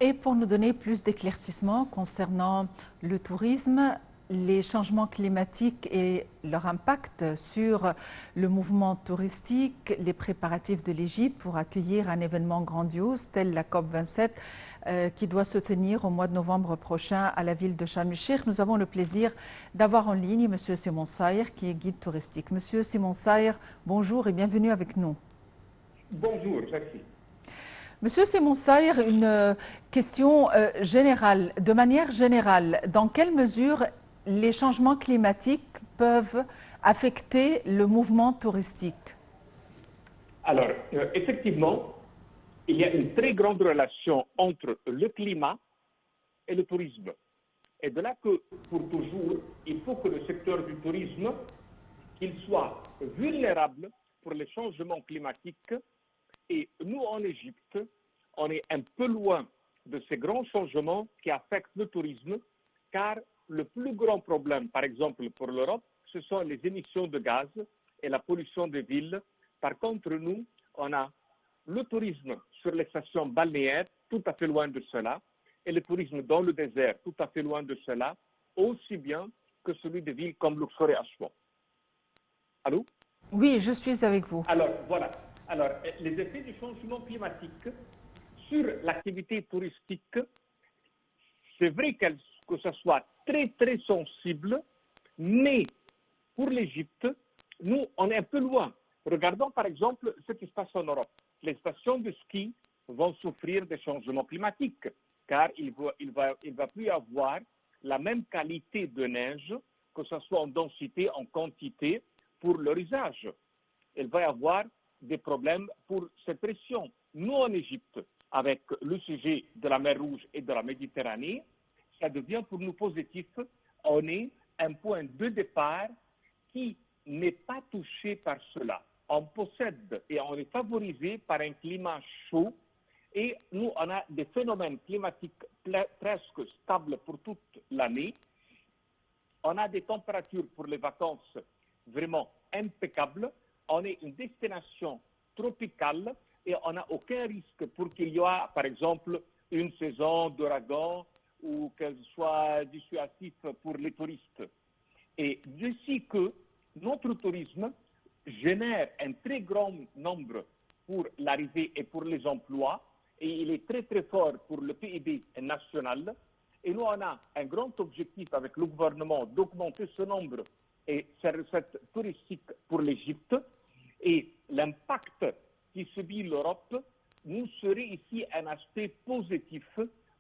Et pour nous donner plus d'éclaircissements concernant le tourisme, les changements climatiques et leur impact sur le mouvement touristique, les préparatifs de l'Égypte pour accueillir un événement grandiose tel la COP27 qui doit se tenir au mois de novembre prochain à la ville de Sharm el-Sheikh. Nous avons le plaisir d'avoir en ligne M. Simon Saïr qui est guide touristique. Monsieur Simon Saïr, bonjour et bienvenue avec nous. Bonjour, merci. Monsieur Simon Saïr, une question générale. De manière générale, dans quelle mesure les changements climatiques peuvent affecter le mouvement touristique? Alors, effectivement, il y a une très grande relation entre le climat et le tourisme. Et de là que, pour toujours, il faut que le secteur du tourisme, qu'il soit vulnérable pour les changements climatiques. Et nous, en Égypte, on est un peu loin de ces grands changements qui affectent le tourisme, car le plus grand problème, par exemple, pour l'Europe, ce sont les émissions de gaz et la pollution des villes. Par contre, nous, on a le tourisme sur les stations balnéaires, tout à fait loin de cela, et le tourisme dans le désert, tout à fait loin de cela, aussi bien que celui de villes comme Luxor et Aswan. Allô? Oui, je suis avec vous. Alors, voilà. Alors, les effets du changement climatique sur l'activité touristique, c'est vrai que ce soit très, très sensible, mais pour l'Égypte, nous, on est un peu loin. Regardons par exemple ce qui se passe en Europe. Les stations de ski vont souffrir des changements climatiques, car il va plus y avoir la même qualité de neige, que ce soit en densité, en quantité, pour leur usage. Il va y avoir des problèmes pour cette pression. Nous, en Égypte, avec le sujet de la mer Rouge et de la Méditerranée, ça devient pour nous positif. On est un point de départ qui n'est pas touché par cela. On possède et on est favorisé par un climat chaud et nous, on a des phénomènes climatiques presque stables pour toute l'année. On a des températures pour les vacances vraiment impeccables. On est une destination tropicale et on n'a aucun risque pour qu'il y ait, par exemple, une saison d'ouragan ou qu'elle soit dissuasif pour les touristes. Et d'ici que notre tourisme génère un très grand nombre pour l'arrivée et pour les emplois, et il est très très fort pour le PIB national. Et nous, on a un grand objectif avec le gouvernement d'augmenter ce nombre et cette recette touristique pour l'Égypte. Et l'impact qui subit l'Europe nous serait ici un aspect positif,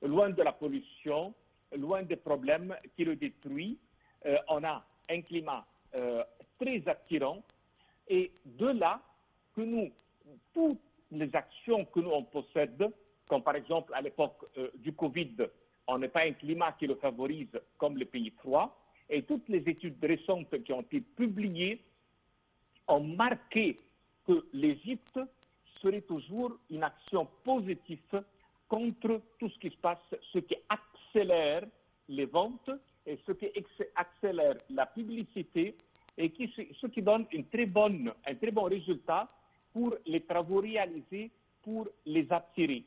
loin de la pollution, loin des problèmes qui le détruisent. On a un climat très attirant et de là que nous, toutes les actions que nous on possède, comme par exemple à l'époque du Covid, on n'est pas un climat qui le favorise comme les pays froids, et toutes les études récentes qui ont été publiées ont marqué que l'Égypte serait toujours une action positive contre tout ce qui se passe, ce qui accélère les ventes et ce qui accélère la publicité et ce qui donne un très bon résultat pour les travaux réalisés pour les attirer.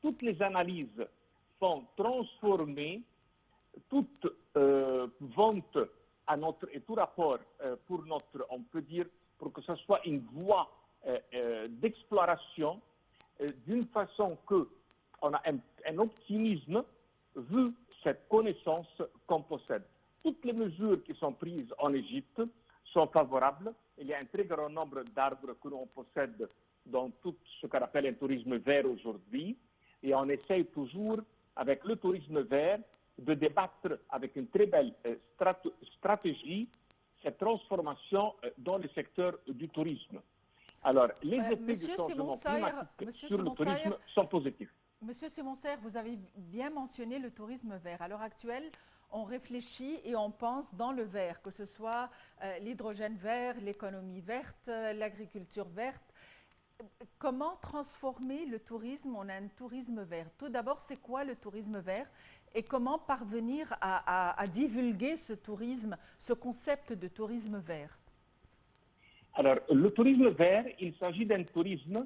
Toutes les analyses font transformer toute vente à notre, et tout rapport pour notre, on peut dire, pour que ce soit une voie d'exploration d'une façon qu'on a un optimisme vu cette connaissance qu'on possède. Toutes les mesures qui sont prises en Égypte sont favorables. Il y a un très grand nombre d'arbres que l'on possède dans tout ce qu'on appelle un tourisme vert aujourd'hui. Et on essaye toujours, avec le tourisme vert, de débattre avec une très belle stratégie cette transformation dans le secteur du tourisme. Alors, les effets du changement climatique sur le tourisme sont positifs. Monsieur Simon Saïr, vous avez bien mentionné le tourisme vert. À l'heure actuelle, on réfléchit et on pense dans le vert, que ce soit l'hydrogène vert, l'économie verte, l'agriculture verte. Comment transformer le tourisme en un tourisme vert? Tout d'abord, c'est quoi le tourisme vert et comment parvenir à divulguer ce tourisme, ce concept de tourisme vert? Alors, le tourisme vert, il s'agit d'un tourisme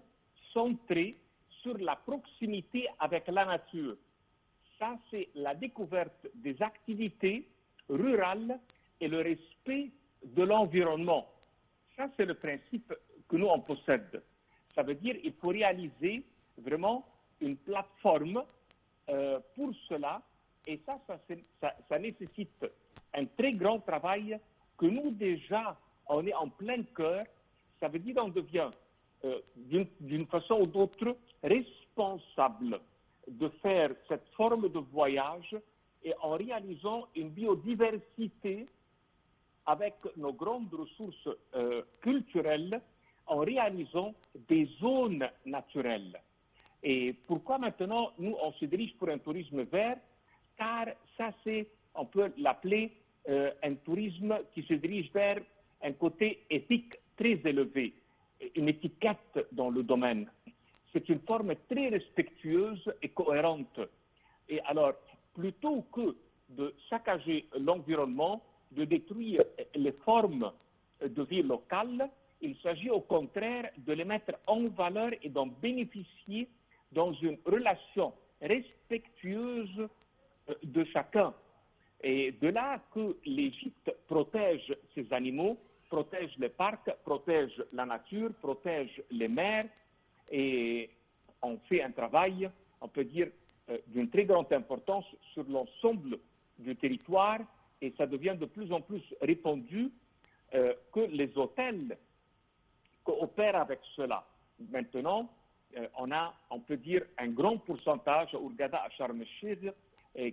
centré sur la proximité avec la nature. Ça, c'est la découverte des activités rurales et le respect de l'environnement. Ça, c'est le principe que nous, on possède. Ça veut dire qu'il faut réaliser vraiment une plateforme pour cela. Et ça nécessite un très grand travail que nous, déjà, on est en plein cœur. Ça veut dire qu'on devient, d'une façon ou d'autre, responsable de faire cette forme de voyage et en réalisant une biodiversité avec nos grandes ressources culturelles, en réalisant des zones naturelles. Et pourquoi maintenant, nous, on se dirige pour un tourisme vert? Car ça, c'est, on peut l'appeler un tourisme qui se dirige vers un côté éthique très élevé, une étiquette dans le domaine. C'est une forme très respectueuse et cohérente. Et alors, plutôt que de saccager l'environnement, de détruire les formes de vie locales, il s'agit au contraire de les mettre en valeur et d'en bénéficier dans une relation respectueuse de chacun. Et de là que l'Égypte protège ses animaux, protège les parcs, protège la nature, protège les mers, et on fait un travail, on peut dire, d'une très grande importance sur l'ensemble du territoire, et ça devient de plus en plus répandu que les hôtels coopèrent avec cela. Maintenant, on peut dire, un grand pourcentage à Hurghada, à Sharm el-Sheikh,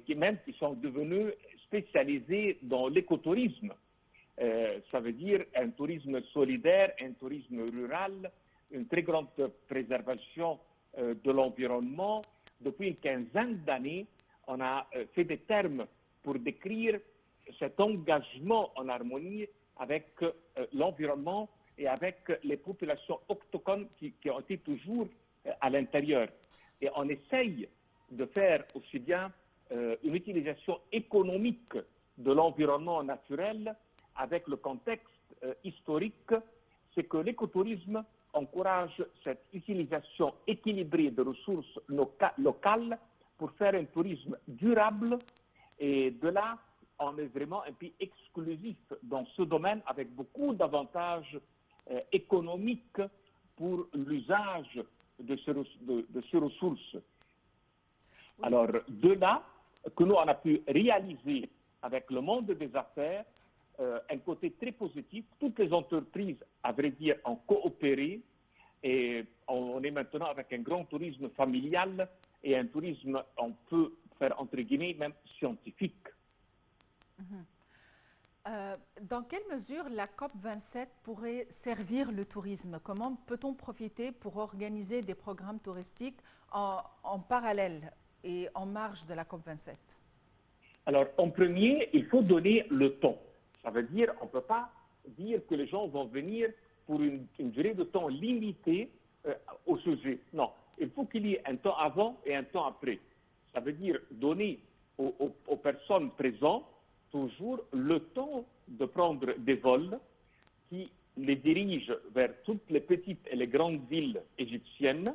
qui sont devenus spécialisés dans l'écotourisme. Ça veut dire un tourisme solidaire, un tourisme rural, une très grande préservation de l'environnement. Depuis une quinzaine d'années, on a fait des termes pour décrire cet engagement en harmonie avec l'environnement et avec les populations autochtones qui ont été toujours à l'intérieur. Et on essaye de faire aussi bien une utilisation économique de l'environnement naturel avec le contexte historique, c'est que l'écotourisme encourage cette utilisation équilibrée de ressources locales pour faire un tourisme durable. Et de là, on est vraiment un pays exclusif dans ce domaine avec beaucoup d'avantages économiques pour l'usage de ces ressources. Oui. Alors, de là que nous, on a pu réaliser avec le monde des affaires un côté très positif. Toutes les entreprises, à vrai dire, ont coopéré et on est maintenant avec un grand tourisme familial et un tourisme, on peut faire entre guillemets, même scientifique. Dans quelle mesure la COP27 pourrait servir le tourisme? Comment peut-on profiter pour organiser des programmes touristiques en parallèle et en marge de la COP27? Alors, en premier, il faut donner le temps. Ça veut dire qu'on ne peut pas dire que les gens vont venir pour une durée de temps limitée au sujet. Non, il faut qu'il y ait un temps avant et un temps après. Ça veut dire donner aux personnes présentes toujours le temps de prendre des vols qui les dirigent vers toutes les petites et les grandes villes égyptiennes.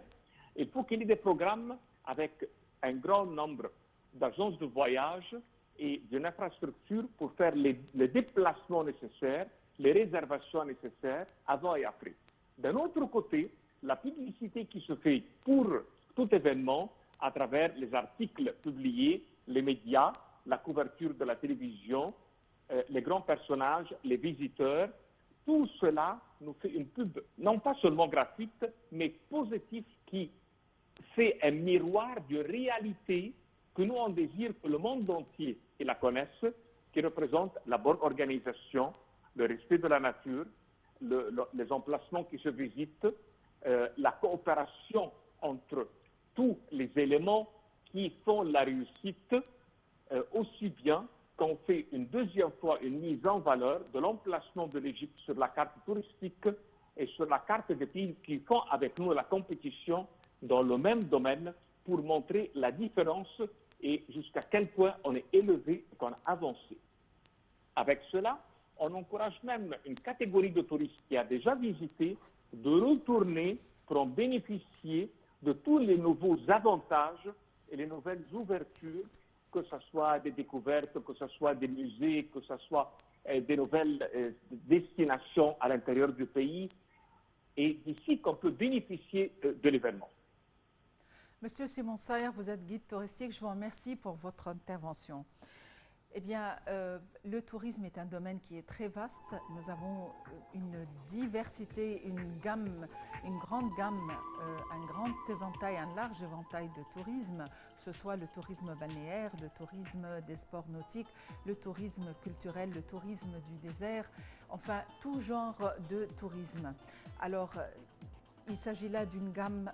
Il faut qu'il y ait des programmes avec un grand nombre d'agences de voyage et d'une infrastructure pour faire les déplacements nécessaires, les réservations nécessaires avant et après. D'un autre côté, la publicité qui se fait pour tout événement à travers les articles publiés, les médias, la couverture de la télévision, les grands personnages, les visiteurs, tout cela nous fait une pub non pas seulement gratuite, mais positive qui fait un miroir de réalité que nous on désire que le monde entier la connaisse, qui représente la bonne organisation, le respect de la nature, les emplacements qui se visitent, la coopération entre tous les éléments qui font la réussite, aussi bien qu'on fait une deuxième fois une mise en valeur de l'emplacement de l'Égypte sur la carte touristique et sur la carte des pays qui font avec nous la compétition dans le même domaine pour montrer la différence et jusqu'à quel point on est élevé et qu'on a avancé. Avec cela, on encourage même une catégorie de touristes qui a déjà visité de retourner pour en bénéficier de tous les nouveaux avantages et les nouvelles ouvertures, que ce soit des découvertes, que ce soit des musées, que ce soit des nouvelles destinations à l'intérieur du pays, et d'ici qu'on peut bénéficier de l'événement. Monsieur Simon Sayer, vous êtes guide touristique. Je vous remercie pour votre intervention. Eh bien, le tourisme est un domaine qui est très vaste. Nous avons une diversité, une grande gamme, un grand éventail, un large éventail de tourisme, que ce soit le tourisme balnéaire, le tourisme des sports nautiques, le tourisme culturel, le tourisme du désert, enfin tout genre de tourisme. Alors, il s'agit là d'une gamme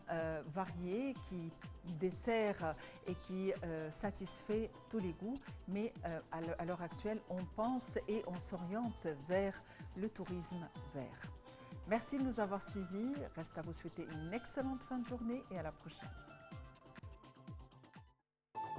variée qui dessert et qui satisfait tous les goûts, mais à l'heure actuelle, on pense et on s'oriente vers le tourisme vert. Merci de nous avoir suivis. Reste à vous souhaiter une excellente fin de journée et à la prochaine.